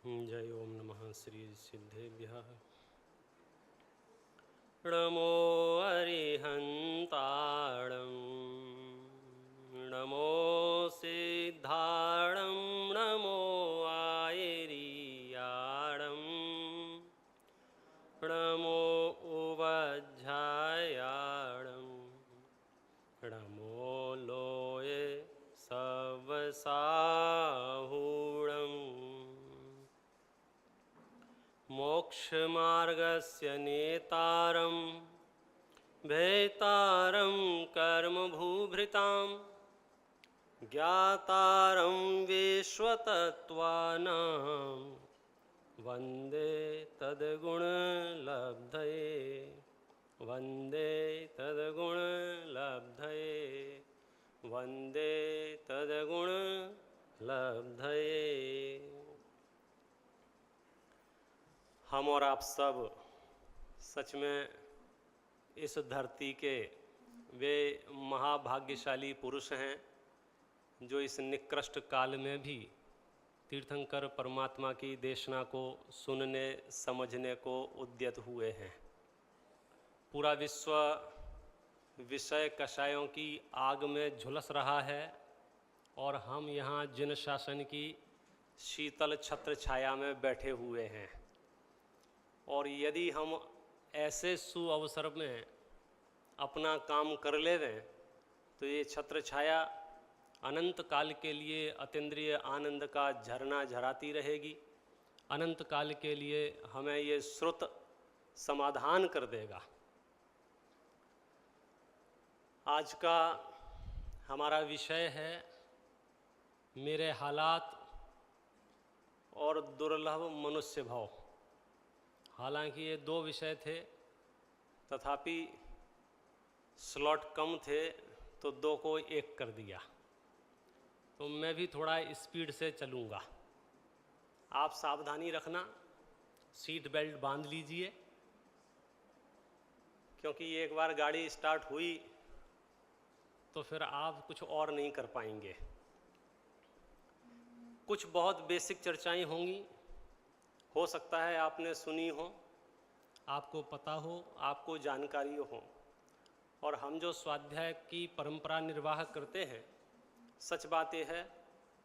जय ओम नमः श्री सिद्धेभ्यः। नमो अरिहन्ताणं नमो सिद्धाणं नमो आयर्याणं नमो उवज्झायाणं नमो लोये सवसाहूणम् मोक्षमार्गस्य नेतारं भेतारं कर्मभूभृतां ज्ञातारं विश्वतत्त्वानां वन्दे तद्गुणलब्धये वन्दे तद्गुणलब्धये वन्दे तद्गुणलब्धये। हम और आप सब सच में इस धरती के वे महाभाग्यशाली पुरुष हैं जो इस निकृष्ट काल में भी तीर्थंकर परमात्मा की देशना को सुनने समझने को उद्यत हुए हैं। पूरा विश्व विषय कषायों की आग में झुलस रहा है और हम यहाँ जिन शासन की शीतल छत्र छाया में बैठे हुए हैं। और यदि हम ऐसे सुअवसर में अपना काम कर लेवें तो ये छत्र छाया अनंत काल के लिए अतीन्द्रिय आनंद का झरना झराती रहेगी। अनंत काल के लिए हमें ये श्रुत समाधान कर देगा। आज का हमारा विषय है मेरे हालात और दुर्लभ मनुष्य भाव। हालांकि ये दो विषय थे, तथापि स्लॉट कम थे तो दो को एक कर दिया। तो मैं भी थोड़ा स्पीड से चलूँगा। आप सावधानी रखना, सीट बेल्ट बांध लीजिए, क्योंकि एक बार गाड़ी स्टार्ट हुई तो फिर आप कुछ और नहीं कर पाएंगे। कुछ बहुत बेसिक चर्चाएं होंगी, हो सकता है आपने सुनी हो, आपको पता हो, आपको जानकारी हो। और हम जो स्वाध्याय की परंपरा निर्वाह करते हैं, सच बात यह है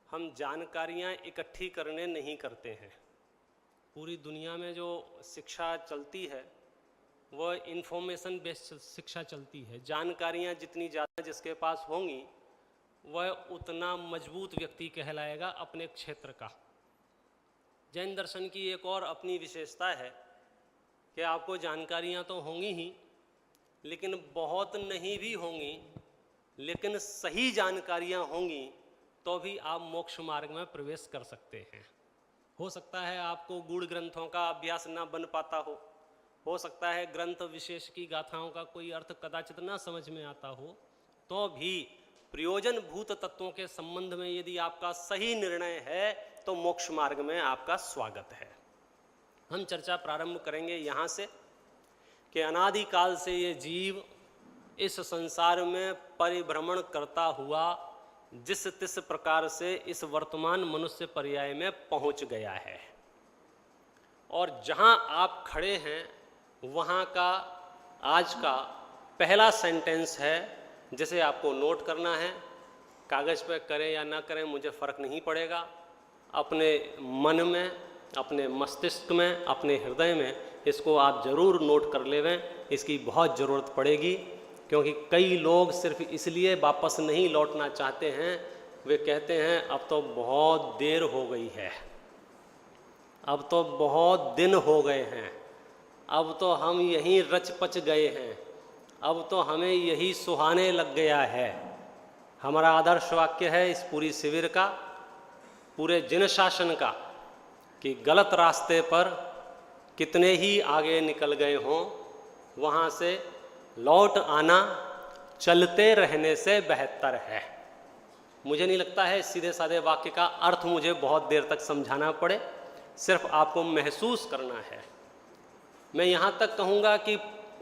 हम जानकारियाँ इकट्ठी करने नहीं करते हैं। पूरी दुनिया में जो शिक्षा चलती है वह इंफॉर्मेशन बेस्ड शिक्षा चलती है। जानकारियाँ जितनी ज़्यादा जिसके पास होंगी वह उतना मजबूत व्यक्ति कहलाएगा अपने क्षेत्र का। जैन दर्शन की एक और अपनी विशेषता है कि आपको जानकारियाँ तो होंगी ही, लेकिन बहुत नहीं भी होंगी, लेकिन सही जानकारियाँ होंगी तो भी आप मोक्ष मार्ग में प्रवेश कर सकते हैं। हो सकता है आपको गूढ़ ग्रंथों का अभ्यास ना बन पाता हो सकता है ग्रंथ विशेष की गाथाओं का कोई अर्थ कदाचित ना समझ में आता हो, तो भी प्रयोजन भूत तत्वों के संबंध में यदि आपका सही निर्णय है तो मोक्ष मार्ग में आपका स्वागत है। हम चर्चा प्रारंभ करेंगे यहाँ से कि अनादिकाल से ये जीव इस संसार में परिभ्रमण करता हुआ जिस तिस प्रकार से इस वर्तमान मनुष्य पर्याय में पहुँच गया है। और जहाँ आप खड़े हैं वहाँ का आज का पहला सेंटेंस है जिसे आपको नोट करना है। कागज़ पे करें या ना करें मुझे फ़र्क नहीं पड़ेगा। अपने मन में, अपने मस्तिष्क में, अपने हृदय में इसको आप ज़रूर नोट कर लेवें। इसकी बहुत ज़रूरत पड़ेगी, क्योंकि कई लोग सिर्फ इसलिए वापस नहीं लौटना चाहते हैं, वे कहते हैं अब तो बहुत देर हो गई है, अब तो बहुत दिन हो गए हैं, अब तो हम यहीं रच पच गए हैं, अब तो हमें यही सुहाने लग गया है। हमारा आदर्श वाक्य है इस पूरी शिविर का, पूरे जिन शासन का, कि गलत रास्ते पर कितने ही आगे निकल गए हों, वहाँ से लौट आना चलते रहने से बेहतर है। मुझे नहीं लगता है सीधे साधे वाक्य का अर्थ मुझे बहुत देर तक समझाना पड़े, सिर्फ आपको महसूस करना है। मैं यहाँ तक कहूँगा कि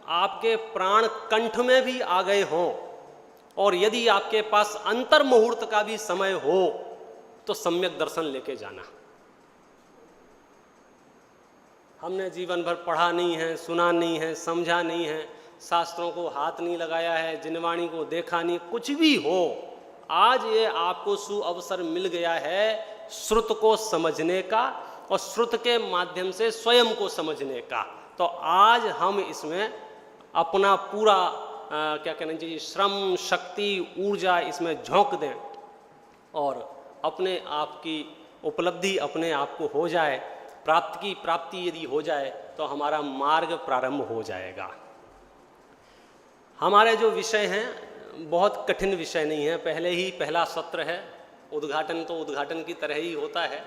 आपके प्राण कंठ में भी आ गए हों और यदि आपके पास अंतर मुहूर्त का भी समय हो तो सम्यक दर्शन लेके जाना। हमने जीवन भर पढ़ा नहीं है, सुना नहीं है, समझा नहीं है, शास्त्रों को हाथ नहीं लगाया है, जिनवाणी को देखा नहीं, कुछ भी हो, आज ये आपको सुअवसर मिल गया है श्रुत को समझने का और श्रुत के माध्यम से स्वयं को समझने का। तो आज हम इसमें अपना पूरा क्या कहना चाहिए, श्रम, शक्ति, ऊर्जा इसमें झोंक दें और अपने आप की उपलब्धि अपने आप को हो जाए, प्राप्ति की प्राप्ति यदि हो जाए तो हमारा मार्ग प्रारंभ हो जाएगा। हमारे जो विषय हैं बहुत कठिन विषय नहीं है, पहले ही पहला सत्र है, उद्घाटन तो उद्घाटन की तरह ही होता है।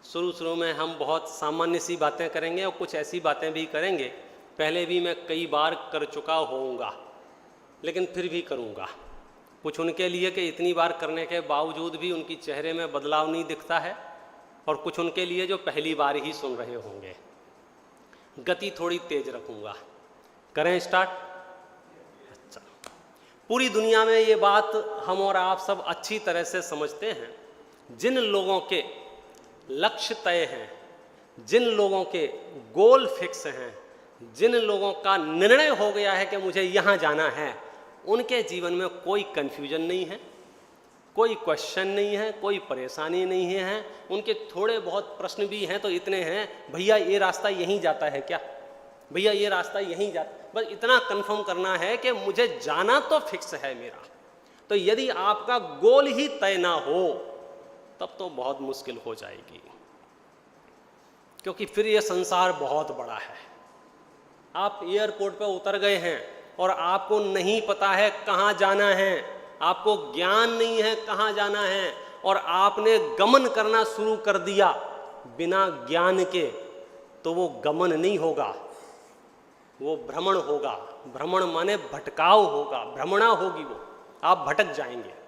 शुरू में हम बहुत सामान्य सी बातें करेंगे और कुछ ऐसी बातें भी करेंगे, पहले भी मैं कई बार कर चुका होऊंगा, लेकिन फिर भी करूंगा। कुछ उनके लिए कि इतनी बार करने के बावजूद भी उनकी चेहरे में बदलाव नहीं दिखता है, और कुछ उनके लिए जो पहली बार ही सुन रहे होंगे। गति थोड़ी तेज रखूंगा। करें स्टार्ट? अच्छा, पूरी दुनिया में ये बात हम और आप सब अच्छी तरह से समझते हैं, जिन लोगों के लक्ष्य तय हैं, जिन लोगों के गोल फिक्स हैं, जिन लोगों का निर्णय हो गया है कि मुझे यहाँ जाना है, उनके जीवन में कोई कन्फ्यूजन नहीं है, कोई क्वेश्चन नहीं है, कोई परेशानी नहीं है। उनके थोड़े बहुत प्रश्न भी हैं तो इतने हैं, भैया ये रास्ता यहीं जाता है क्या, भैया ये रास्ता यहीं जाता, बस इतना कंफर्म करना है कि मुझे जाना तो फिक्स है मेरा। तो यदि आपका गोल ही तय ना हो तब तो बहुत मुश्किल हो जाएगी, क्योंकि फिर ये संसार बहुत बड़ा है। आप एयरपोर्ट पे उतर गए हैं और आपको नहीं पता है कहाँ जाना है, आपको ज्ञान नहीं है कहाँ जाना है, और आपने गमन करना शुरू कर दिया बिना ज्ञान के, तो वो गमन नहीं होगा, वो भ्रमण होगा। भ्रमण माने भटकाव होगा, भ्रमणा होगी, वो आप भटक जाएंगे।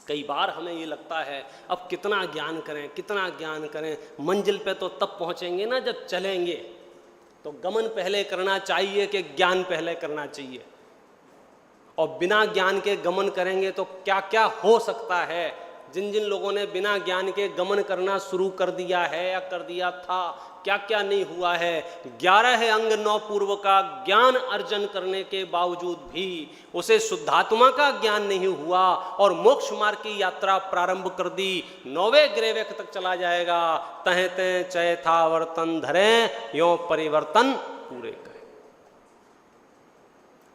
कई बार हमें ये लगता है अब कितना ज्ञान करें, कितना ज्ञान करें, मंजिल पे तो तब पहुंचेंगे ना जब चलेंगे। तो गमन पहले करना चाहिए कि ज्ञान पहले करना चाहिए? और बिना ज्ञान के गमन करेंगे तो क्या क्या हो सकता है। जिन जिन लोगों ने बिना ज्ञान के गमन करना शुरू कर दिया है या कर दिया था, क्या क्या नहीं हुआ है। 11 अंग 9 पूर्व का ज्ञान अर्जन करने के बावजूद भी उसे शुद्धात्मा का ज्ञान नहीं हुआ और मोक्ष मार्ग की यात्रा प्रारंभ कर दी। 9वें ग्रेवेक तक चला जाएगा। तहें तहें चय था वर्तन धरे, यो परिवर्तन पूरे करें।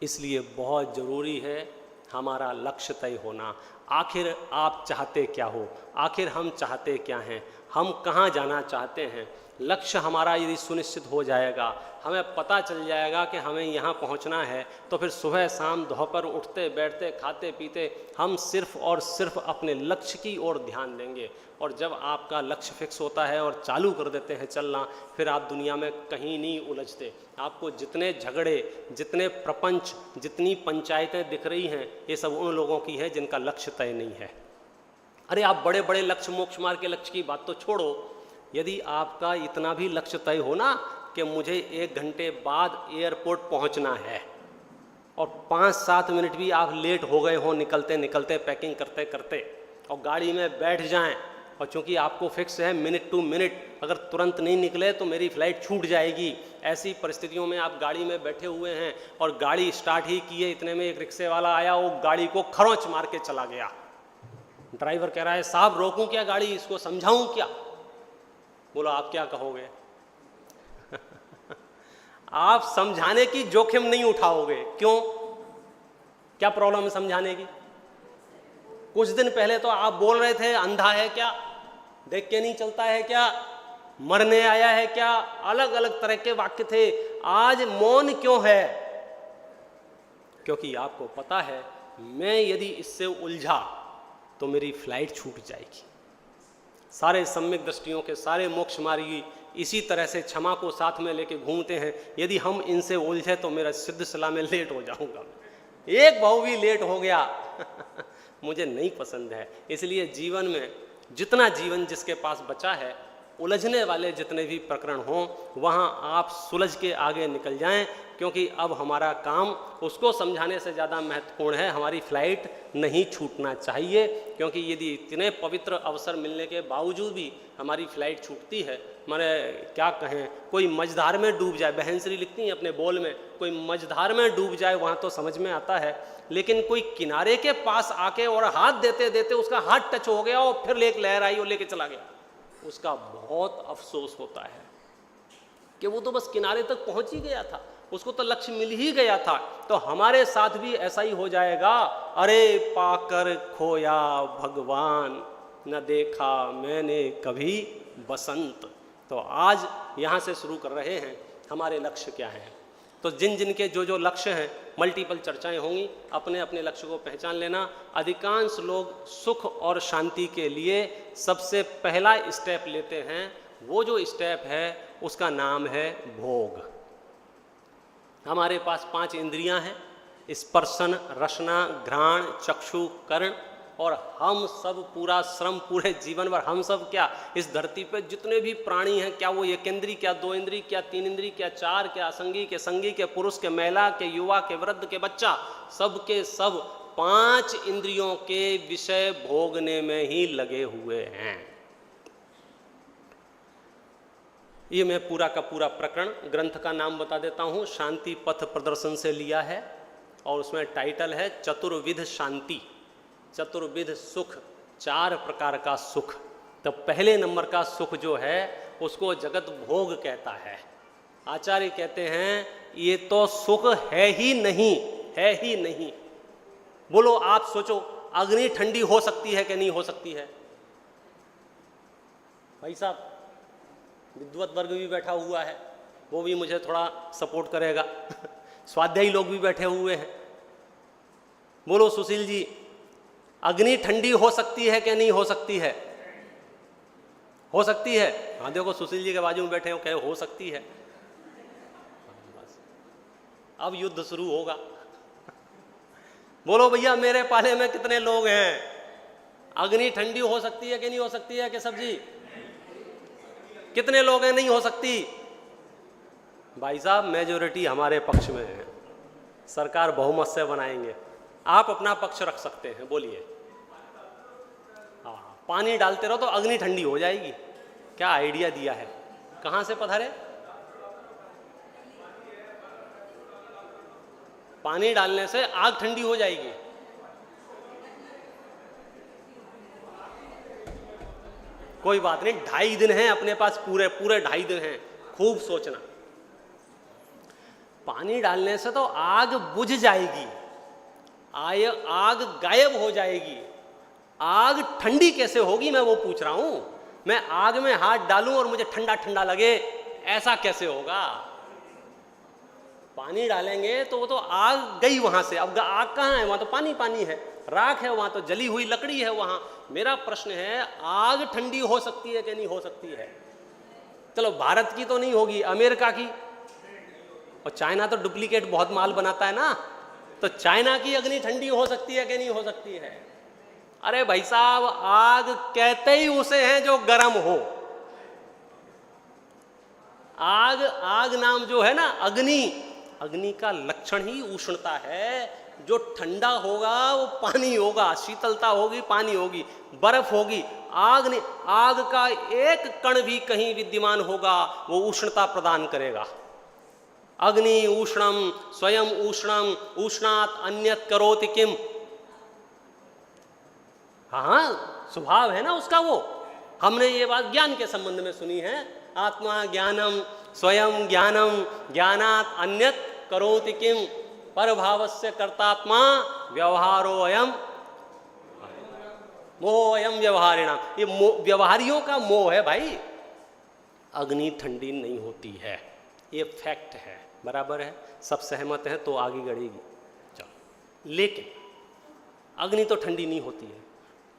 इसलिए बहुत जरूरी है हमारा लक्ष्य तय होना। आखिर आप चाहते क्या हो, आखिर हम चाहते क्या हैं, हम कहाँ जाना चाहते हैं। लक्ष्य हमारा यदि सुनिश्चित हो जाएगा, हमें पता चल जाएगा कि हमें यहाँ पहुँचना है, तो फिर सुबह शाम दोपहर उठते बैठते खाते पीते हम सिर्फ और सिर्फ अपने लक्ष्य की ओर ध्यान देंगे। और जब आपका लक्ष्य फिक्स होता है और चालू कर देते हैं चलना, फिर आप दुनिया में कहीं नहीं उलझते। आपको जितने झगड़े, जितने प्रपंच, जितनी पंचायतें दिख रही हैं, ये सब उन लोगों की है जिनका लक्ष्य तय नहीं है। अरे आप बड़े बड़े लक्ष्य, मोक्ष मार्ग के लक्ष्य की बात तो छोड़ो, यदि आपका इतना भी लक्ष्य तय हो ना कि मुझे 1 घंटे बाद एयरपोर्ट पहुंचना है और 5-7 मिनट भी आप लेट हो गए हो निकलते निकलते, पैकिंग करते करते, और गाड़ी में बैठ जाएं, और चूंकि आपको फिक्स है मिनट टू मिनट, अगर तुरंत नहीं निकले तो मेरी फ्लाइट छूट जाएगी। ऐसी परिस्थितियों में आप गाड़ी में बैठे हुए हैं और गाड़ी स्टार्ट ही किए, इतने में एक रिक्शे वाला आया, वो गाड़ी को खरोंच मार के चला गया। ड्राइवर कह रहा है साहब रोकूं क्या गाड़ी, इसको समझाऊं क्या? बोलो आप क्या कहोगे? आप समझाने की जोखिम नहीं उठाओगे। क्यों? क्या प्रॉब्लम है समझाने की? कुछ दिन पहले तो आप बोल रहे थे अंधा है क्या, देख के नहीं चलता है क्या, मरने आया है क्या, अलग अलग तरह के वाक्य थे। आज मौन क्यों है? क्योंकि आपको पता है मैं यदि इससे उलझा तो मेरी फ्लाइट छूट जाएगी। सारे सम्यक दृष्टियों के सारे मोक्ष मार्गी इसी तरह से क्षमा को साथ में लेके घूमते हैं। यदि हम इनसे उलझे तो मेरा सिद्ध सलाह में लेट हो जाऊंगा। एक भाव भी लेट हो गया मुझे नहीं पसंद है। इसलिए जीवन में जितना जीवन जिसके पास बचा है उलझने वाले जितने भी प्रकरण हों वहाँ आप सुलझ के आगे निकल जाएं, क्योंकि अब हमारा काम उसको समझाने से ज़्यादा महत्वपूर्ण है। हमारी फ्लाइट नहीं छूटना चाहिए, क्योंकि यदि इतने पवित्र अवसर मिलने के बावजूद भी हमारी फ्लाइट छूटती है, माने क्या कहें, कोई मझधार में डूब जाए, बहनश्री लिखती हैं अपने बोल में, कोई मझधार में डूब जाए वहाँ तो समझ में आता है, लेकिन कोई किनारे के पास आके और हाथ देते देते उसका हाथ टच हो गया और फिर एक लहर आई और लेके चला गया, उसका बहुत अफसोस होता है कि वो तो बस किनारे तक पहुंच ही गया था, उसको तो लक्ष्य मिल ही गया था। तो हमारे साथ भी ऐसा ही हो जाएगा, अरे पाकर खोया भगवान, न देखा मैंने कभी बसंत। तो आज यहाँ से शुरू कर रहे हैं, हमारे लक्ष्य क्या हैं। तो जिन जिन के जो जो लक्ष्य हैं, मल्टीपल चर्चाएं होंगी, अपने अपने लक्ष्य को पहचान लेना। अधिकांश लोग सुख और शांति के लिए सबसे पहला स्टेप लेते हैं, वो जो स्टेप है उसका नाम है भोग। हमारे पास 5 इंद्रियां हैं, स्पर्शन, रसना, घ्राण, चक्षु, कर्ण, और हम सब पूरा श्रम पूरे जीवन भर हम सब क्या इस धरती पे जितने भी प्राणी हैं, क्या वो एक इंद्री, क्या 2 इंद्री, क्या 3 इंद्री, क्या 4, क्या असंगी के संगी, के पुरुष के महिला, के युवा के वृद्ध के बच्चा, सब के सब 5 इंद्रियों के विषय भोगने में ही लगे हुए हैं। ये मैं पूरा का पूरा प्रकरण, ग्रंथ का नाम बता देता हूँ, शांति पथ प्रदर्शन से लिया है, और उसमें टाइटल है चतुर्विध शांति, चतुर्विध सुख, 4 प्रकार का सुख। तो पहले नंबर का सुख जो है उसको जगत भोग कहता है। आचार्य कहते हैं ये तो सुख है ही नहीं, है ही नहीं। बोलो आप सोचो, अग्नि ठंडी हो सकती है कि नहीं हो सकती है? भाई साहब, विद्वत वर्ग भी बैठा हुआ है, वो भी मुझे थोड़ा सपोर्ट करेगा स्वाध्यायी लोग भी बैठे हुए हैं। बोलो सुशील जी, अग्नि ठंडी हो सकती है कि नहीं हो सकती है? हो सकती है। हाँ देखो, सुशील जी के बाजू में बैठे हो, कहे हो सकती है। बस अब युद्ध शुरू होगा बोलो भैया, मेरे पाले में कितने लोग हैं? अग्नि ठंडी हो सकती है कि नहीं हो सकती है? कि सब्जी कितने लोग हैं? नहीं हो सकती। भाई साहब, मेजोरिटी हमारे पक्ष में है, सरकार बहुमत से बनाएंगे, आप अपना पक्ष रख सकते हैं, बोलिए। हाँ, पानी डालते रहो तो अग्नि ठंडी हो जाएगी। क्या आइडिया दिया है, कहाँ से पधारे? पानी डालने से आग ठंडी हो जाएगी। कोई बात नहीं, 2.5 दिन हैं अपने पास, पूरे 2.5 दिन हैं, खूब सोचना। पानी डालने से तो आग बुझ जाएगी, आग गायब हो जाएगी। आग ठंडी कैसे होगी, मैं वो पूछ रहा हूं। मैं आग में हाथ डालूं और मुझे ठंडा ठंडा लगे, ऐसा कैसे होगा? पानी डालेंगे तो वो तो आग गई वहां से, अब आग कहाँ है? वहां तो पानी पानी है, राख है, वहां तो जली हुई लकड़ी है वहां। मेरा प्रश्न है, आग ठंडी हो सकती है कि नहीं हो सकती है? चलो भारत की तो नहीं होगी, अमेरिका की, और चाइना तो डुप्लीकेट बहुत माल बनाता है ना, तो चाइना की अग्नि ठंडी हो सकती है कि नहीं हो सकती है? अरे भाई साहब, आग कहते ही उसे हैं जो गर्म हो। आग नाम जो है ना, अग्नि का लक्षण ही उष्णता है। जो ठंडा होगा वो पानी होगा, शीतलता होगी पानी होगी, बर्फ होगी। आग का एक कण भी कहीं विद्यमान होगा वो उष्णता प्रदान करेगा। अग्नि उष्णम स्वयं उष्णम उष्णात अन्यत करोति किम। हाँ, स्वभाव है ना उसका वो। हमने ये बात ज्ञान के संबंध में सुनी है, आत्मा ज्ञानम स्वयं ज्ञानम ज्ञानात अन्यत करोति किम परभावस्य कर्तात्मा व्यवहारो अयम मोह अयम व्यवहारिणाम। ये व्यवहारियों का मोह है भाई। अग्नि ठंडी नहीं होती है, ये फैक्ट है, बराबर है, सब सहमत हैं तो आगे बढ़ेगी। चलो, लेकिन अग्नि तो ठंडी नहीं होती है।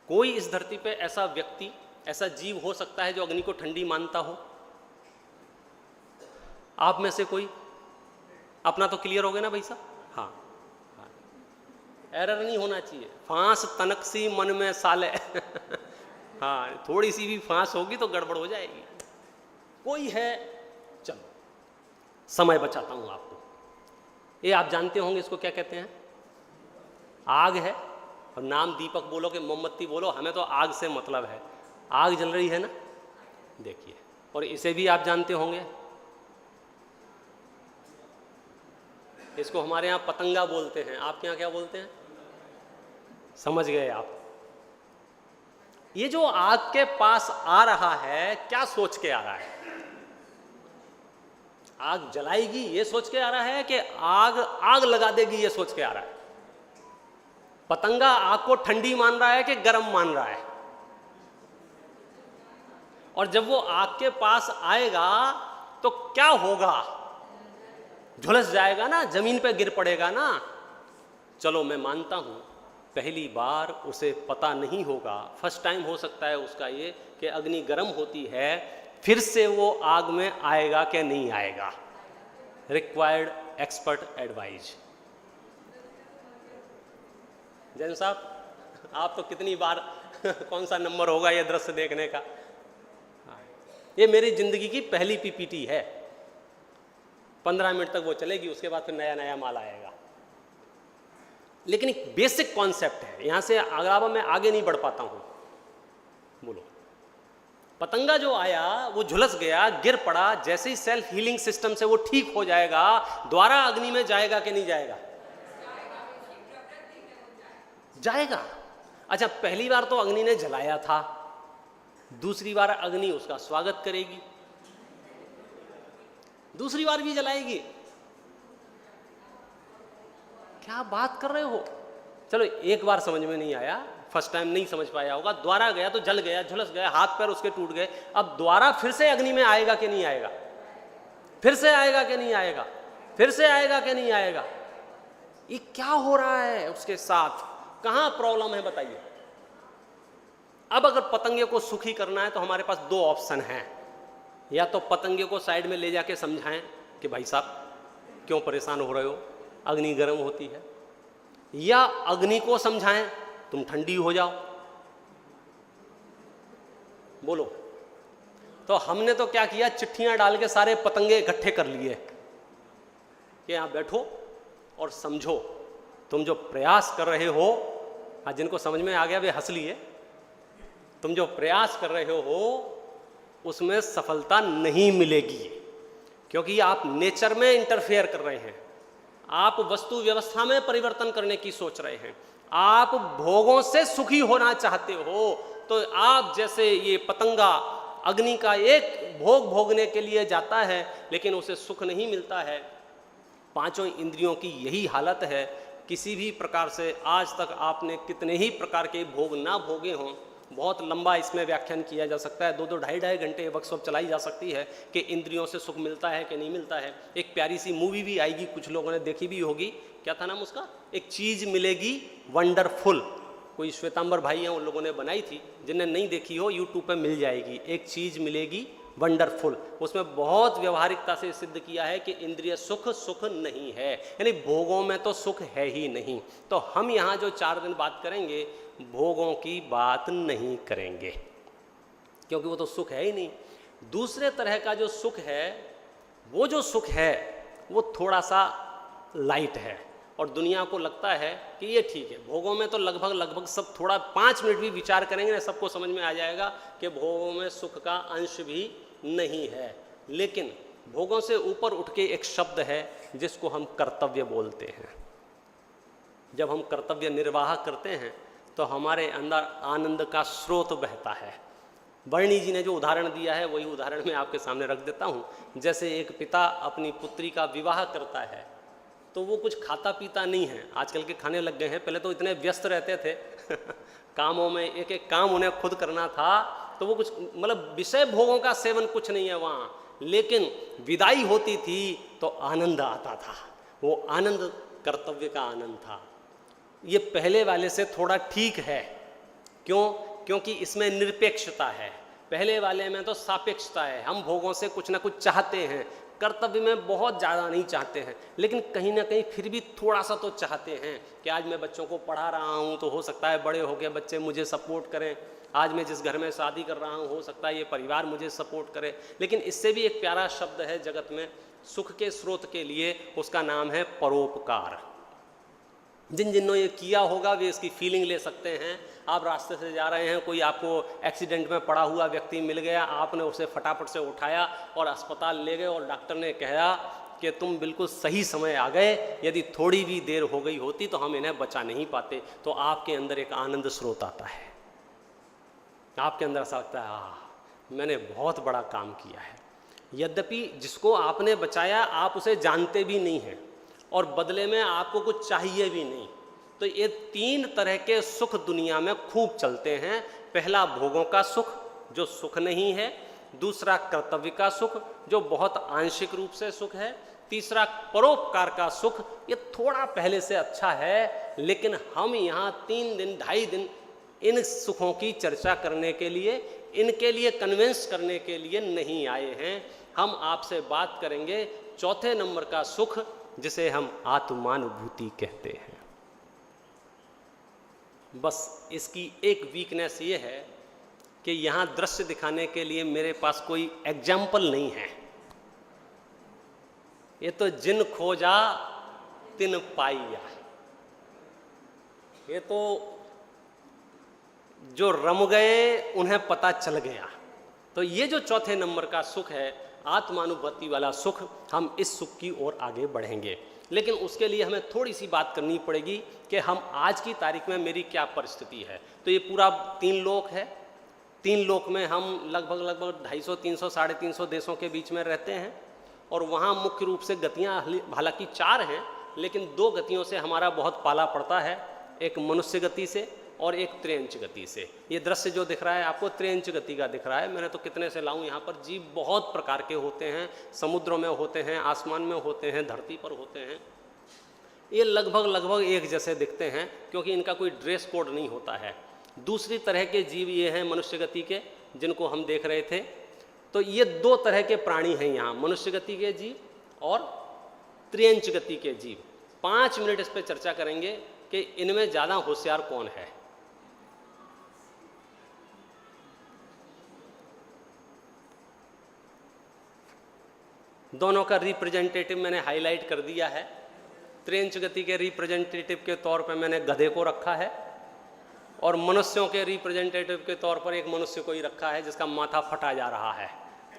कोई इस धरती पे ऐसा व्यक्ति, ऐसा जीव हो सकता है जो अग्नि को ठंडी मानता हो? आप में से कोई? अपना तो क्लियर हो गया ना भाई साहब? हाँ, एरर नहीं होना चाहिए। फांस तनकसी मन में साले हाँ, थोड़ी सी भी फांस होगी तो गड़बड़ हो जाएगी। कोई है, चलो समय बचाता हूं आपको। ये आप जानते होंगे इसको क्या कहते हैं? आग है, और नाम दीपक बोलो कि मोमबत्ती बोलो, हमें तो आग से मतलब है। आग जल रही है ना, देखिए। और इसे भी आप जानते होंगे, इसको हमारे यहाँ पतंगा बोलते हैं, आपके यहाँ क्या बोलते हैं? समझ गए आप। ये जो आग के पास आ रहा है, क्या सोच के आ रहा है? आग जलाएगी ये सोच के आ रहा है कि आग आग लगा देगी ये सोच के आ रहा है? पतंगा आग को ठंडी मान रहा है कि गर्म मान रहा है? और जब वो आग के पास आएगा तो क्या होगा? झुलस जाएगा ना, जमीन पे गिर पड़ेगा ना। चलो मैं मानता हूं पहली बार उसे पता नहीं होगा, फर्स्ट टाइम हो सकता है उसका ये कि अग्नि गर्म होती है, फिर से वो आग में आएगा कि नहीं आएगा? Required expert advise. जैन साहब आप तो कितनी बार कौन सा नंबर होगा ये दृश्य देखने का? ये मेरी जिंदगी की पहली पीपीटी है। 15 मिनट तक वो चलेगी, उसके बाद फिर नया नया माल आएगा। लेकिन एक बेसिक कॉन्सेप्ट है, यहां से अलावा मैं आगे नहीं बढ़ पाता हूं। बोलो, पतंगा जो आया वो झुलस गया, गिर पड़ा, जैसे ही सेल्फ हीलिंग सिस्टम से वो ठीक हो जाएगा, दोबारा अग्नि में जाएगा कि नहीं जाएगा? जाएगा। अच्छा, पहली बार तो अग्नि ने जलाया था, दूसरी बार अग्नि उसका स्वागत करेगी, दूसरी बार भी जलाएगी। क्या बात कर रहे हो? चलो एक बार समझ में नहीं आया, फर्स्ट टाइम नहीं समझ पाया होगा, दोबारा गया तो जल गया, झुलस गया, हाथ पैर उसके टूट गए, अब दोबारा फिर से अग्नि में आएगा कि नहीं आएगा? फिर से आएगा कि नहीं आएगा? फिर से आएगा कि नहीं आएगा? ये क्या हो रहा है उसके साथ? कहां प्रॉब्लम है बताइए? अब अगर पतंगे को सुखी करना है तो हमारे पास दो ऑप्शन हैं। या तो पतंगे को साइड में ले जाके समझाएं कि भाई साहब क्यों परेशान हो रहे हो, अग्नि गर्म होती है, या अग्नि को समझाएं तुम ठंडी हो जाओ। बोलो। तो हमने तो क्या किया, चिट्ठियां डाल के सारे पतंगे इकट्ठे कर लिए कि यहां बैठो और समझो, तुम जो प्रयास कर रहे हो, जिनको समझ में आ गया वे हंस लिए, तुम जो प्रयास कर रहे हो उसमें सफलता नहीं मिलेगी, क्योंकि आप नेचर में इंटरफेयर कर रहे हैं, आप वस्तु व्यवस्था में परिवर्तन करने की सोच रहे हैं, आप भोगों से सुखी होना चाहते हो। तो आप जैसे ये पतंगा अग्नि का एक भोग भोगने के लिए जाता है लेकिन उसे सुख नहीं मिलता है। पांचों इंद्रियों की यही हालत है। किसी भी प्रकार से आज तक आपने कितने ही प्रकार के भोग ना भोगे हों, बहुत लंबा इसमें व्याख्यान किया जा सकता है, 2-2 ढाई घंटे वर्कशॉप चलाई जा सकती है कि इंद्रियों से सुख मिलता है कि नहीं मिलता है। एक प्यारी सी मूवी भी आएगी, कुछ लोगों ने देखी भी होगी, क्या था नाम उसका? एक चीज मिलेगी वंडरफुल, कोई श्वेतांबर भाई हैं उन लोगों ने बनाई थी, जिन्हें नहीं देखी हो यूट्यूब पे मिल जाएगी। एक चीज मिलेगी वंडरफुल, उसमें बहुत व्यवहारिकता से सिद्ध किया है कि इंद्रिय सुख सुख नहीं है, यानी भोगों में तो सुख है ही नहीं। तो हम यहाँ जो 4 दिन बात करेंगे भोगों की बात नहीं करेंगे, क्योंकि वो तो सुख है ही नहीं। दूसरे तरह का जो सुख है, वो जो सुख है वो थोड़ा सा लाइट है और दुनिया को लगता है कि ये ठीक है। भोगों में तो लगभग सब थोड़ा 5 मिनट भी विचार करेंगे ना, सबको समझ में आ जाएगा कि भोगों में सुख का अंश भी नहीं है। लेकिन भोगों से ऊपर उठ के एक शब्द है जिसको हम कर्तव्य बोलते हैं। जब हम कर्तव्य निर्वाह करते हैं तो हमारे अंदर आनंद का स्रोत बहता है। वर्णी जी ने जो उदाहरण दिया है वही उदाहरण मैं आपके सामने रख देता हूँ। जैसे एक पिता अपनी पुत्री का विवाह करता है तो वो कुछ खाता पीता नहीं है, आजकल के खाने लग गए हैं, पहले तो इतने व्यस्त रहते थे कामों में, एक एक काम उन्हें खुद करना था, तो वो कुछ मतलब विषय भोगों का सेवन कुछ नहीं है वहाँ। लेकिन विदाई होती थी तो आनंद आता था, वो आनंद कर्तव्य का आनंद था। ये पहले वाले से थोड़ा ठीक है, क्यों? क्योंकि इसमें निरपेक्षता है। पहले वाले में तो सापेक्षता है, हम भोगों से कुछ ना कुछ चाहते हैं, कर्तव्य में बहुत ज़्यादा नहीं चाहते हैं, लेकिन कहीं ना कहीं फिर भी थोड़ा सा तो चाहते हैं कि आज मैं बच्चों को पढ़ा रहा हूँ तो हो सकता है बड़े हो गए बच्चे मुझे सपोर्ट करें, आज मैं जिस घर में शादी कर रहा हूँ, हो सकता है ये परिवार मुझे सपोर्ट करे, लेकिन इससे भी एक प्यारा शब्द है जगत में सुख के स्रोत के लिए, उसका नाम है परोपकार। जिन जिन्होंने ये किया होगा वे इसकी फीलिंग ले सकते हैं। आप रास्ते से जा रहे हैं, कोई आपको एक्सीडेंट में पड़ा हुआ व्यक्ति मिल गया, आपने उसे फटाफट से उठाया और अस्पताल ले गए और डॉक्टर ने कहा कि तुम बिल्कुल सही समय आ गए, यदि थोड़ी भी देर हो गई होती तो हम इन्हें बचा नहीं पाते। तो आपके अंदर एक आनंद स्रोत आता है, आपके अंदर ऐसा लगता है मैंने बहुत बड़ा काम किया है। यद्यपि जिसको आपने बचाया आप उसे जानते भी नहीं हैं और बदले में आपको कुछ चाहिए भी नहीं। तो ये 3 तरह के सुख दुनिया में खूब चलते हैं। पहला भोगों का सुख जो सुख नहीं है, दूसरा कर्तव्य का सुख जो बहुत आंशिक रूप से सुख है, तीसरा परोपकार का सुख, ये थोड़ा पहले से अच्छा है। लेकिन हम यहाँ 3 दिन 2.5 दिन इन सुखों की चर्चा करने के लिए, इनके लिए कन्विंस करने के लिए नहीं आए हैं। हम आपसे बात करेंगे चौथे नंबर का सुख जिसे हम आत्मानुभूति कहते हैं। बस इसकी एक वीकनेस ये है कि यहाँ दृश्य दिखाने के लिए मेरे पास कोई एग्जाम्पल नहीं है। ये तो जिन खोजा तिन पाइया, ये तो जो रम गए उन्हें पता चल गया। तो ये जो चौथे नंबर का सुख है, आत्मानुभूति वाला सुख, हम इस सुख की ओर आगे बढ़ेंगे। लेकिन उसके लिए हमें थोड़ी सी बात करनी पड़ेगी कि हम आज की तारीख में मेरी क्या परिस्थिति है। तो ये पूरा 3 लोक है। 3 लोक में हम लगभग 250, 300, 350 देशों के बीच में रहते हैं और वहाँ मुख्य रूप से गतियाँ हालांकि 4 हैं, लेकिन 2 गतियों से हमारा बहुत पाला पड़ता है, एक मनुष्य गति से और एक त्रियंच गति से। ये दृश्य जो दिख रहा है आपको त्रियंच गति का दिख रहा है। मैंने तो कितने से लाऊं, यहाँ पर जीव बहुत प्रकार के होते हैं, समुद्रों में होते हैं, आसमान में होते हैं, धरती पर होते हैं। ये लगभग एक जैसे दिखते हैं क्योंकि इनका कोई ड्रेस कोड नहीं होता है। दूसरी तरह के जीव ये हैं मनुष्य गति के, जिनको हम देख रहे थे। तो ये 2 तरह के प्राणी हैं यहाँ, मनुष्य गति के जीव और त्रियंच गति के जीव। 5 मिनट इस पर चर्चा करेंगे कि इनमें ज़्यादा होशियार कौन है। दोनों का रिप्रेजेंटेटिव मैंने हाईलाइट कर दिया है। त्रियंच गति के रिप्रेजेंटेटिव के तौर पर मैंने गधे को रखा है और मनुष्यों के रिप्रेजेंटेटिव के तौर पर एक मनुष्य को ही रखा है जिसका माथा फटा जा रहा है।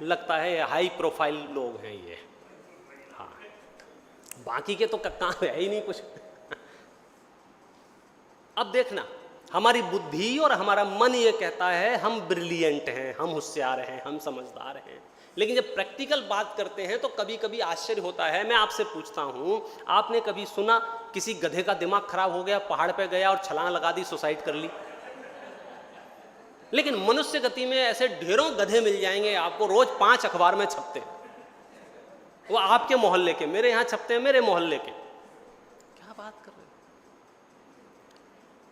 लगता है हाई प्रोफाइल लोग हैं ये। हाँ, बाकी के तो काम है ही नहीं कुछ। अब देखना, हमारी बुद्धि और हमारा मन ये कहता है हम ब्रिलियंट हैं, हम होशियार हैं, हम समझदार हैं। लेकिन जब प्रैक्टिकल बात करते हैं तो कभी कभी आश्चर्य होता है। मैं आपसे पूछता हूं, आपने कभी सुना किसी गधे का दिमाग खराब हो गया, पहाड़ पे गया और छलांग लगा दी, सुसाइड कर ली? लेकिन मनुष्य गति में ऐसे ढेरों गधे मिल जाएंगे आपको, रोज 5 अखबार में छपते हैं। वो आपके मोहल्ले के, मेरे यहां छपते हैं, मेरे मोहल्ले के। क्या बात कर रहे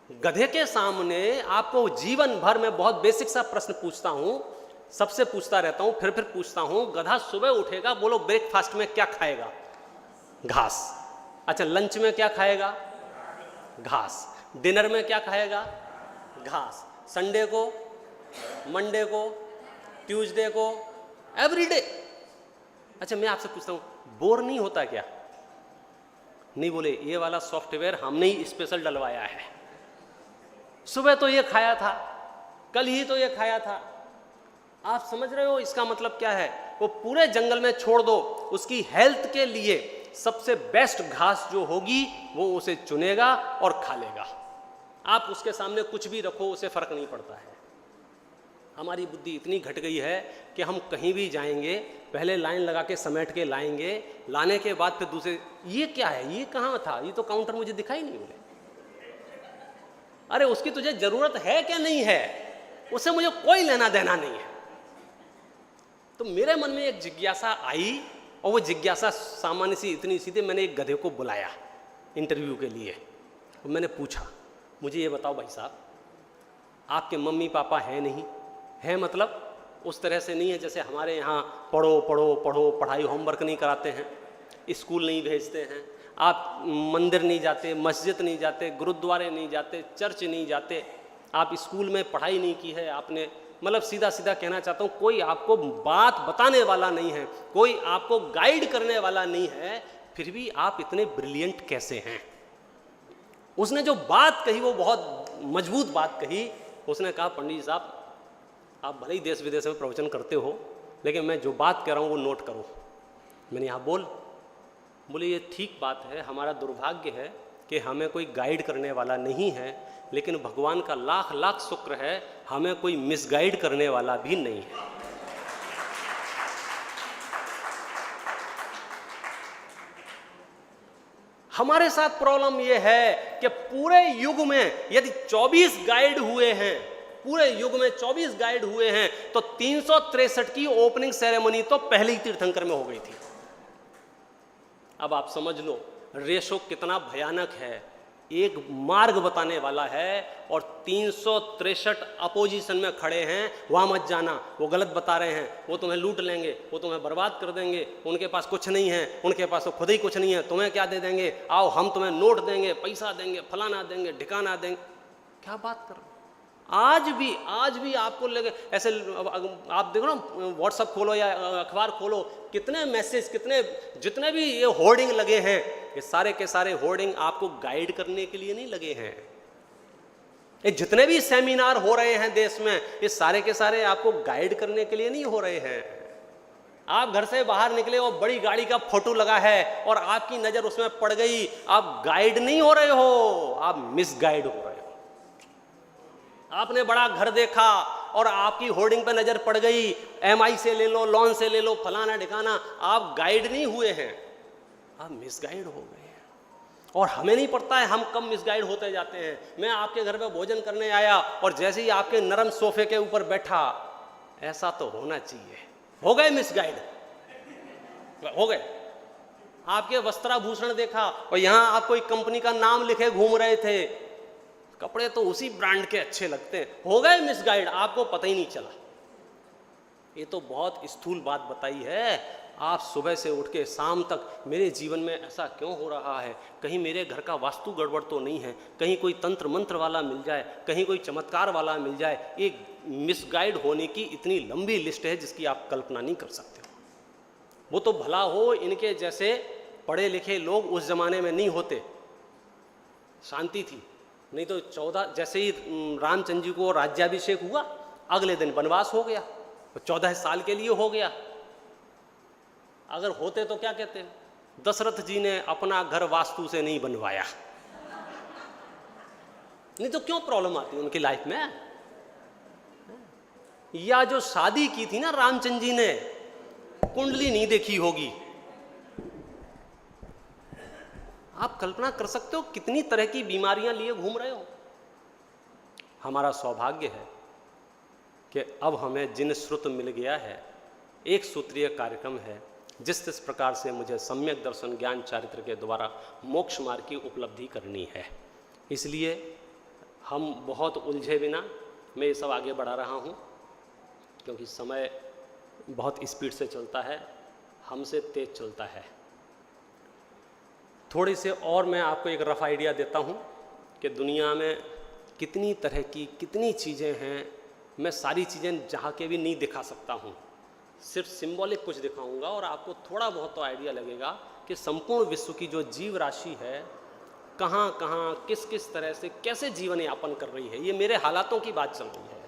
हैं? गधे के सामने आपको जीवन भर में बहुत बेसिक सा प्रश्न पूछता हूं, सबसे पूछता रहता हूं, फिर पूछता हूं, गधा सुबह उठेगा, बोलो ब्रेकफास्ट में क्या खाएगा? घास। अच्छा, लंच में क्या खाएगा? घास। डिनर में क्या खाएगा? घास। संडे को, मंडे को, ट्यूसडे को, एवरीडे। अच्छा, मैं आपसे पूछता हूं, बोर नहीं होता क्या? नहीं। बोले ये वाला सॉफ्टवेयर हमने ही स्पेशल डलवाया है। सुबह तो ये खाया था, कल ही तो ये खाया था। आप समझ रहे हो इसका मतलब क्या है? वो पूरे जंगल में छोड़ दो, उसकी हेल्थ के लिए सबसे बेस्ट घास जो होगी वो उसे चुनेगा और खा लेगा। आप उसके सामने कुछ भी रखो, उसे फर्क नहीं पड़ता है। हमारी बुद्धि इतनी घट गई है कि हम कहीं भी जाएंगे पहले लाइन लगा के समेट के लाएंगे, लाने के बाद फिर दूसरे, ये क्या है, ये कहाँ था, ये तो काउंटर मुझे दिखाई नहीं। बोले अरे उसकी तुझे जरूरत है क्या नहीं है, उससे मुझे कोई लेना देना नहीं है। तो मेरे मन में एक जिज्ञासा आई और वो जिज्ञासा सामान्य सी इतनी सीधे, मैंने एक गधे को बुलाया इंटरव्यू के लिए और मैंने पूछा, मुझे ये बताओ भाई साहब, आपके मम्मी पापा हैं नहीं हैं? मतलब उस तरह से नहीं है जैसे हमारे यहाँ पढ़ो पढ़ो पढ़ो, पढ़ाई होमवर्क नहीं कराते हैं, स्कूल नहीं भेजते हैं, आप मंदिर नहीं जाते, मस्जिद नहीं जाते, गुरुद्वारे नहीं जाते, चर्च नहीं जाते, आप स्कूल में पढ़ाई नहीं की है आपने, मतलब सीधा सीधा कहना चाहता हूँ, कोई आपको बात बताने वाला नहीं है, कोई आपको गाइड करने वाला नहीं है, फिर भी आप इतने ब्रिलियंट कैसे हैं? उसने जो बात कही वो बहुत मजबूत बात कही। उसने कहा पंडित जी साहब, आप भले ही देश विदेश में प्रवचन करते हो, लेकिन मैं जो बात कह रहा हूँ वो नोट करो। मैंने यहाँ बोले ये ठीक बात है, हमारा दुर्भाग्य है कि हमें कोई गाइड करने वाला नहीं है, लेकिन भगवान का लाख लाख शुक्र है हमें कोई मिसगाइड करने वाला भी नहीं है। हमारे साथ प्रॉब्लम यह है कि पूरे युग में यदि 24 गाइड हुए हैं, पूरे युग में 24 गाइड हुए हैं, तो 363 की ओपनिंग सेरेमनी तो पहले ही तीर्थंकर में हो गई थी। अब आप समझ लो रेशो कितना भयानक है। एक मार्ग बताने वाला है और 363 अपोजिशन में खड़े हैं, वहां मत जाना, वो गलत बता रहे हैं, वो तुम्हें लूट लेंगे, वो तुम्हें बर्बाद कर देंगे, उनके पास कुछ नहीं है, उनके पास तो खुद ही कुछ नहीं है, तुम्हें क्या दे देंगे, आओ हम तुम्हें नोट देंगे, पैसा देंगे, फलाना देंगे, ठिकाना देंगे। क्या बात कर रहे? आज भी आपको लगे ऐसे, आप देखो ना, व्हाट्सएप खोलो या अखबार खोलो, कितने मैसेज, कितने जितने भी ये होर्डिंग लगे हैं, ये सारे के सारे होर्डिंग आपको गाइड करने के लिए नहीं लगे हैं। ये जितने भी सेमिनार हो रहे हैं देश में, ये सारे के सारे आपको गाइड करने के लिए नहीं हो रहे हैं। आप घर से बाहर निकले और बड़ी गाड़ी का फोटो लगा है और आपकी नजर उसमें पड़ गई, आप गाइड नहीं हो रहे हो, आप मिसगाइड हो रहे हो। आपने बड़ा घर देखा और आपकी होर्डिंग पे नजर पड़ गई, एमआई से ले लो, लोन से ले लो, फलाना ठिकाना, आप गाइड नहीं हुए हैं, आप मिसगाइड हो गए हैं। और हमें नहीं पड़ता है हम कब मिसगाइड होते जाते हैं। मैं आपके घर पे भोजन करने आया और जैसे ही आपके नरम सोफे के ऊपर बैठा, ऐसा तो होना चाहिए, हो गए मिसगाइड, हो गए। आपके वस्त्राभूषण देखा और यहां आप कोई कंपनी का नाम लिखे घूम रहे थे, कपड़े तो उसी ब्रांड के अच्छे लगते हैं, हो गए मिसगाइड, आपको पता ही नहीं चला। ये तो बहुत स्थूल बात बताई है। आप सुबह से उठ के शाम तक मेरे जीवन में ऐसा क्यों हो रहा है, कहीं मेरे घर का वास्तु गड़बड़ तो नहीं है, कहीं कोई तंत्र मंत्र वाला मिल जाए, कहीं कोई चमत्कार वाला मिल जाए। एक मिसगाइड होने की इतनी लंबी लिस्ट है जिसकी आप कल्पना नहीं कर सकते। वो तो भला हो इनके जैसे पढ़े लिखे लोग उस जमाने में नहीं होते, शांति थी। नहीं तो 14 जैसे ही रामचंद्र जी को राज्याभिषेक हुआ, अगले दिन वनवास हो गया, तो 14 साल के लिए हो गया। अगर होते तो क्या कहते, दशरथ जी ने अपना घर वास्तु से नहीं बनवाया, नहीं तो क्यों प्रॉब्लम आती उनकी लाइफ में। या जो शादी की थी ना रामचंद्र जी ने, कुंडली नहीं देखी होगी। आप कल्पना कर सकते हो कितनी तरह की बीमारियां लिए घूम रहे हो। हमारा सौभाग्य है कि अब हमें जिन श्रुत मिल गया है, एक सूत्रीय कार्यक्रम है, जिस प्रकार से मुझे सम्यक दर्शन ज्ञान चारित्र के द्वारा मोक्ष मार्ग की उपलब्धि करनी है। इसलिए हम बहुत उलझे बिना मैं ये सब आगे बढ़ा रहा हूँ, क्योंकि समय बहुत स्पीड से चलता है, हमसे तेज चलता है। थोड़ी से और मैं आपको एक रफ आइडिया देता हूँ कि दुनिया में कितनी तरह की कितनी चीज़ें हैं। मैं सारी चीज़ें जहाँ के भी नहीं दिखा सकता हूँ, सिर्फ सिंबॉलिक कुछ दिखाऊंगा और आपको थोड़ा बहुत तो आइडिया लगेगा कि संपूर्ण विश्व की जो जीव राशि है कहाँ कहाँ किस किस तरह से कैसे जीवन यापन कर रही है। ये मेरे हालातों की बात चल रही है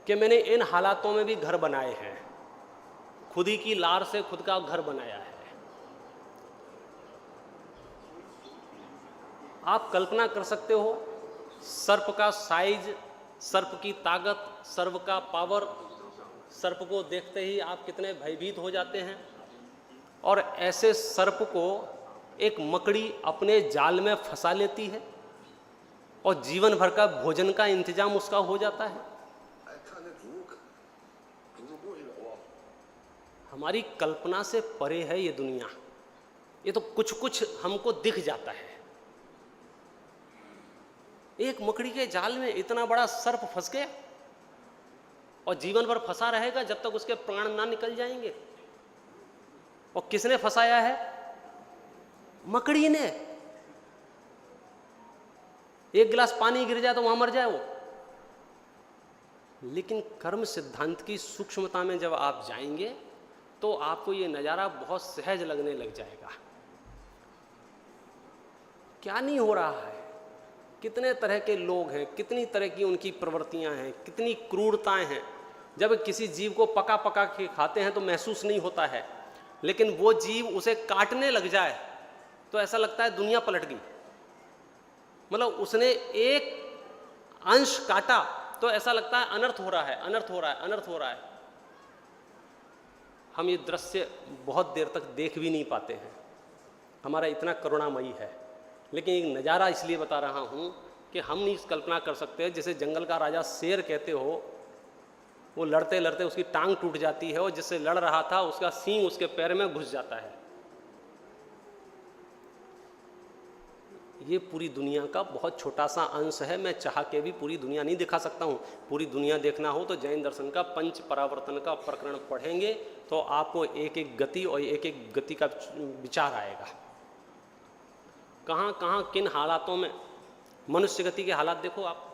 कि मैंने इन हालातों में भी घर बनाए हैं, खुद ही की लार से खुद का घर बनाया है। आप कल्पना कर सकते हो सर्प का साइज, सर्प की ताकत, सर्प का पावर, सर्प को देखते ही आप कितने भयभीत हो जाते हैं। और ऐसे सर्प को एक मकड़ी अपने जाल में फंसा लेती है और जीवन भर का भोजन का इंतजाम उसका हो जाता है। हमारी कल्पना से परे है ये दुनिया। ये तो कुछ कुछ हमको दिख जाता है। एक मकड़ी के जाल में इतना बड़ा सर्प फंस गया और जीवन भर फंसा रहेगा जब तक उसके प्राण ना निकल जाएंगे। और किसने फंसाया है? मकड़ी ने। एक गिलास पानी गिर जाए तो वहां मर जाए वो, लेकिन कर्म सिद्धांत की सूक्ष्मता में जब आप जाएंगे तो आपको ये नज़ारा बहुत सहज लगने लग जाएगा। क्या नहीं हो रहा है, कितने तरह के लोग हैं, कितनी तरह की उनकी प्रवृत्तियां हैं, कितनी क्रूरताएं हैं। जब किसी जीव को पका पका के खाते हैं तो महसूस नहीं होता है, लेकिन वो जीव उसे काटने लग जाए तो ऐसा लगता है दुनिया पलट गई। मतलब उसने एक अंश काटा तो ऐसा लगता है अनर्थ हो रहा है, अनर्थ हो रहा है, अनर्थ हो रहा है। हम ये दृश्य बहुत देर तक देख भी नहीं पाते हैं, हमारा इतना करुणामयी है। लेकिन एक नज़ारा इसलिए बता रहा हूँ कि हम नहीं कल्पना कर सकते। जैसे जंगल का राजा शेर कहते हो, वो लड़ते लड़ते उसकी टांग टूट जाती है और जिससे लड़ रहा था उसका सींग उसके पैर में घुस जाता है। ये पूरी दुनिया का बहुत छोटा सा अंश है। मैं चाह के भी पूरी दुनिया नहीं दिखा सकता हूँ। पूरी दुनिया देखना हो तो जैन दर्शन का पंच परावर्तन का प्रकरण पढ़ेंगे तो आपको एक एक गति और एक एक गति का विचार आएगा। कहाँ कहाँ किन हालातों में मनुष्य गति के हालात देखो आप।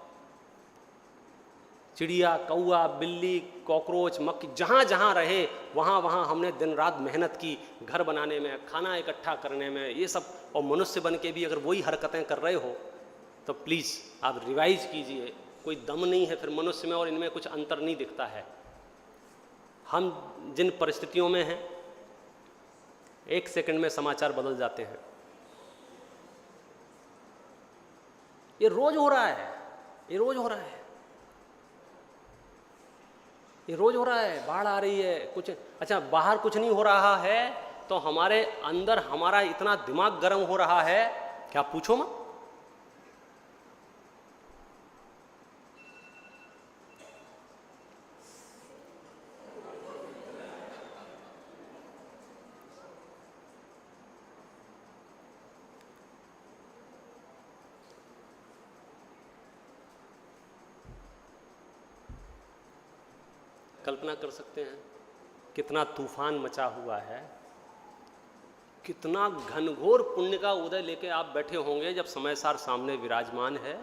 चिड़िया, कौआ, बिल्ली, कॉकरोच, मक्खी जहाँ जहाँ रहे वहाँ वहाँ हमने दिन रात मेहनत की घर बनाने में, खाना इकट्ठा करने में, ये सब। और मनुष्य बन के भी अगर वही हरकतें कर रहे हो तो प्लीज़ आप रिवाइज कीजिए। कोई दम नहीं है फिर मनुष्य में और इनमें कुछ अंतर नहीं दिखता है। हम जिन परिस्थितियों में हैं, एक सेकंड में समाचार बदल जाते हैं। ये रोज हो रहा है, ये रोज हो रहा है, ये रोज हो रहा है। बाढ़ आ रही है, कुछ अच्छा बाहर कुछ नहीं हो रहा है तो हमारे अंदर हमारा इतना दिमाग गर्म हो रहा है क्या पूछो मत। कल्पना कर सकते हैं कितना तूफान मचा हुआ है, कितना घनघोर पुण्य का उदय लेके आप बैठे होंगे जब समय सार सामने विराजमान है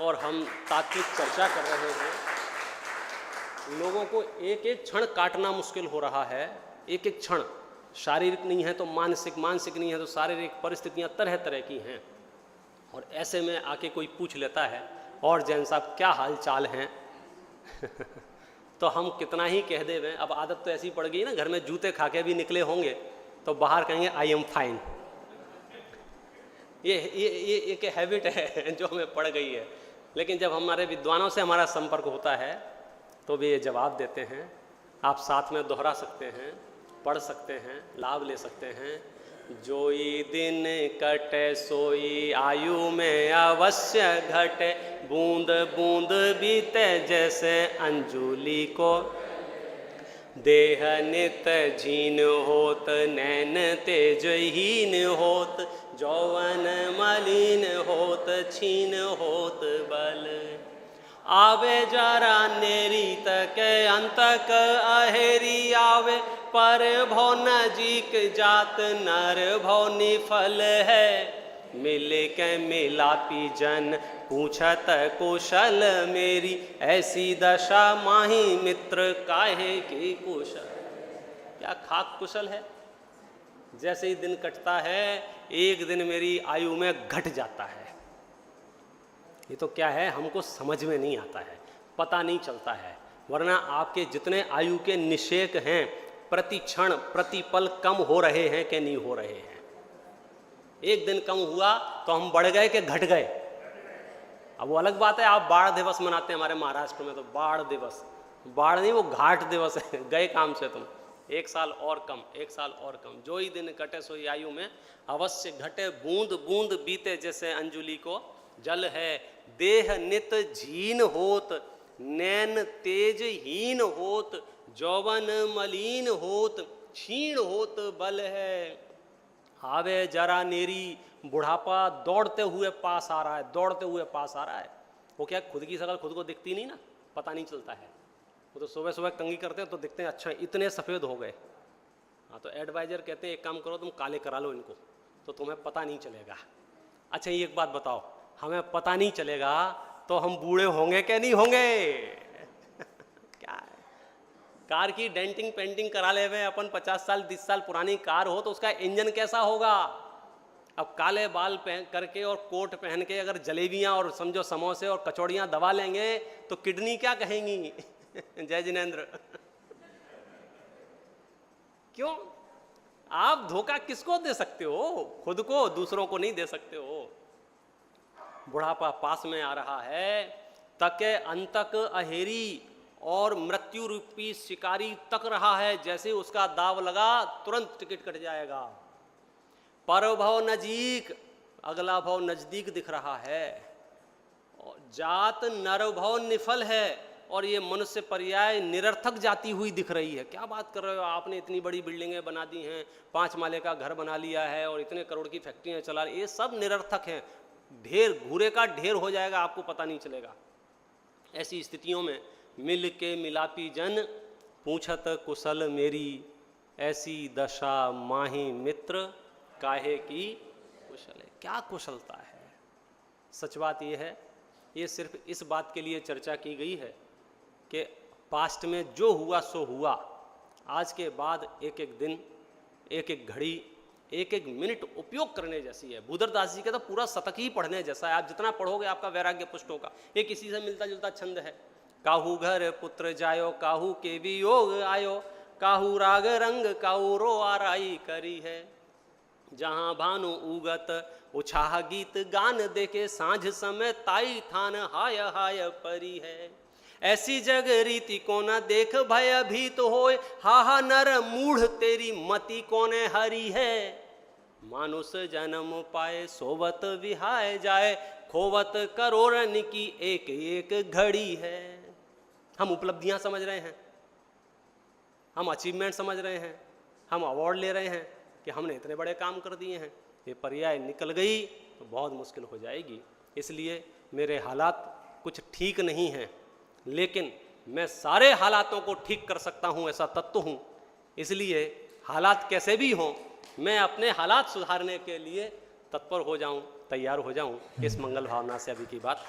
और हम तात्विक चर्चा कर रहे हैं। लोगों को एक एक क्षण काटना मुश्किल हो रहा है, एक एक क्षण। शारीरिक नहीं है तो मानसिक, मानसिक नहीं है तो शारीरिक परिस्थितियां तरह तरह की हैं। और ऐसे में आके कोई पूछ लेता है और जैन साहब क्या हाल चाल हैं तो हम कितना ही कह दे। में अब आदत तो ऐसी पड़ गई ना, घर में जूते खा के भी निकले होंगे तो बाहर कहेंगे आई एम फाइन। ये एक हैबिट है जो हमें पड़ गई है। लेकिन जब हमारे विद्वानों से हमारा संपर्क होता है तो वे ये जवाब देते हैं। आप साथ में दोहरा सकते हैं, पढ़ सकते हैं, लाभ ले सकते हैं। जोई दिन कटे सोई आयु में अवश्य घटे, बूंद बूंद बीते जैसे अंजुली को। देह नित झीन होत, नैन तेजहीन होत, जौवन मलिन होत, छीन होत बल। आवे जरा नेरी तक अंतक अहेरी आवे, पर भौ नजीक जात नर भौ निफल है। मिल के मिलापी जन पूछत कुशल मेरी, ऐसी दशा माही मित्र काहे की कुशल। क्या खाक कुशल है। जैसे ही दिन कटता है एक दिन मेरी आयु में घट जाता है। ये तो क्या है, हमको समझ में नहीं आता है, पता नहीं चलता है। वरना आपके जितने आयु के निषेक हैं प्रति क्षण प्रति पल कम हो रहे हैं कि नहीं हो रहे हैं। एक दिन कम हुआ तो हम बढ़ गए कि घट गए। अब वो अलग बात है, आप बाढ़ दिवस मनाते हैं हमारे महाराष्ट्र में तो बाढ़ दिवस, बाढ़ नहीं वो घाट दिवस है। गए काम से तुम, एक साल और कम, एक साल और कम। जो ही दिन कटे सोई आयु में अवश्य घटे, बूंद बूंद बीते जैसे अंजुली को जल है। देह नित झीन होत, नैन तेज हीन होत, जौवन मलिन होत, क्षीण होत बल है। आवे जरा नेरी, बुढ़ापा दौड़ते हुए पास आ रहा है, दौड़ते हुए पास आ रहा है। वो क्या, खुद की शकल खुद को दिखती नहीं ना, पता नहीं चलता है। वो तो सुबह सुबह कंघी करते हैं तो दिखते हैं अच्छा इतने सफ़ेद हो गए। हाँ तो एडवाइजर कहते हैं एक काम करो तुम काले करा लो इनको तो तुम्हें पता नहीं चलेगा। अच्छा ये एक बात बताओ, हमें पता नहीं चलेगा तो हम बूढ़े होंगे कि नहीं होंगे? कार की डेंटिंग पेंटिंग करा ले हुए अपन, 50 साल 30 साल पुरानी कार हो तो उसका इंजन कैसा होगा। अब काले बाल पहन करके और कोट पहन के अगर जलेबियां और समझो समोसे और कचौड़ियां दबा लेंगे तो किडनी क्या कहेंगी। जय जिनेंद्र। क्यों? आप धोखा किसको दे सकते हो? खुद को, दूसरों को नहीं दे सकते हो। बुढ़ापा पास में आ रहा है, तके अंतक अहेरी, और मृत्यु रूपी शिकारी तक रहा है। जैसे उसका दाव लगा तुरंत टिकट कट जाएगा। पर भव नजीक, अगला भव नजदीक दिख रहा है। जात नर भव निफल है, और ये मनुष्य पर्याय निरर्थक जाती हुई दिख रही है। क्या बात कर रहे हो, आपने इतनी बड़ी बिल्डिंगें बना दी हैं, 5 माले का घर बना लिया है और इतने करोड़ की फैक्ट्रियां चला रही, ये सब निरर्थक हैं। ढेर घूरे का ढेर हो जाएगा, आपको पता नहीं चलेगा। ऐसी स्थितियों में मिल के मिलापी जन पूछत कुशल मेरी, ऐसी दशा माही मित्र काहे की कुशल है। क्या कुशलता है। सच बात यह है, ये सिर्फ इस बात के लिए चर्चा की गई है कि पास्ट में जो हुआ सो हुआ। आज के बाद एक एक दिन, एक एक घड़ी, एक एक मिनट उपयोग करने जैसी है। भूधरदास जी का तो पूरा शतक ही पढ़ने जैसा है। आप जितना पढ़ोगे आपका वैराग्य पुष्ट होगा। एक इसी से मिलता जुलता छंद है। काहू घर पुत्र जायो, काहू के वियोग आयो, काहू राग रंग काहू रो आराई करी है। जहाँ भानु उगत उछाह गीत गान देखे, सांझ समय ताई थान हाय हाय परी है। ऐसी जग रीति को न देख भय भीत होय, हाहा नर मूढ़ तेरी मति कोने हरी है। मानुष जन्म पाए सोवत विहाय जाए, खोवत करोड़न की एक एक घड़ी है। हम उपलब्धियां समझ रहे हैं, हम अचीवमेंट समझ रहे हैं, हम अवार्ड ले रहे हैं कि हमने इतने बड़े काम कर दिए हैं। ये पर्याय निकल गई तो बहुत मुश्किल हो जाएगी। इसलिए मेरे हालात कुछ ठीक नहीं हैं, लेकिन मैं सारे हालातों को ठीक कर सकता हूं, ऐसा तत्व हूं। इसलिए हालात कैसे भी हों, मैं अपने हालात सुधारने के लिए तत्पर हो जाऊं, तैयार हो जाऊं। इस मंगल भावना से अभी की बात।